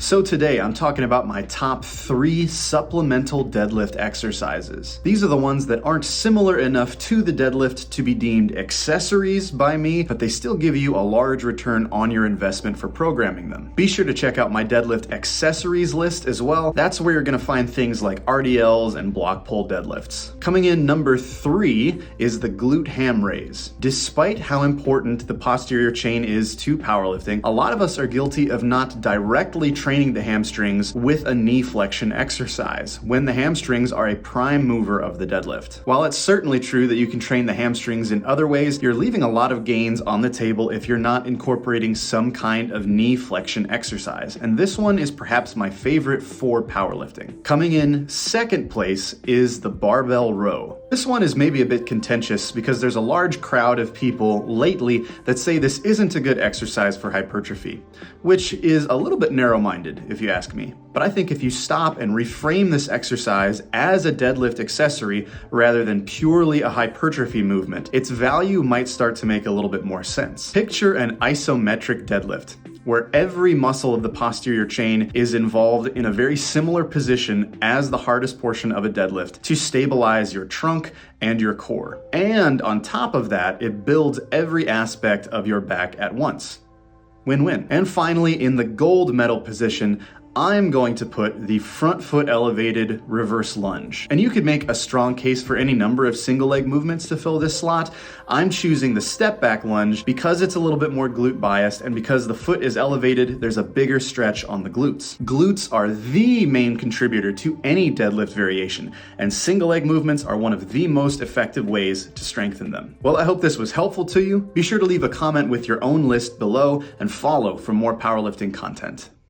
So today I'm talking about my top 3 supplemental deadlift exercises. These are the ones that aren't similar enough to the deadlift to be deemed accessories by me, but they still give you a large return on your investment for programming them. Be sure to check out my deadlift accessories list as well. That's where you're gonna find things like RDLs and block pull deadlifts. Coming in number 3 is the glute ham raise. Despite how important the posterior chain is to powerlifting, a lot of us are guilty of not directly training the hamstrings with a knee flexion exercise, when the hamstrings are a prime mover of the deadlift. While it's certainly true that you can train the hamstrings in other ways, you're leaving a lot of gains on the table if you're not incorporating some kind of knee flexion exercise, and this one is perhaps my favorite for powerlifting. Coming in second place is the barbell row. This one is maybe a bit contentious because there's a large crowd of people lately that say this isn't a good exercise for hypertrophy, which is a little bit narrow-minded if you ask me. But I think if you stop and reframe this exercise as a deadlift accessory rather than purely a hypertrophy movement, its value might start to make a little bit more sense. Picture an isometric deadlift, where every muscle of the posterior chain is involved in a very similar position as the hardest portion of a deadlift to stabilize your trunk and your core. And on top of that, it builds every aspect of your back at once. Win-win. And finally, in the gold medal position, I'm going to put the front foot elevated reverse lunge. And you could make a strong case for any number of single leg movements to fill this slot. I'm choosing the step back lunge because it's a little bit more glute biased, and because the foot is elevated, there's a bigger stretch on the glutes. Glutes are the main contributor to any deadlift variation, and single leg movements are one of the most effective ways to strengthen them. Well, I hope this was helpful to you. Be sure to leave a comment with your own list below and follow for more powerlifting content.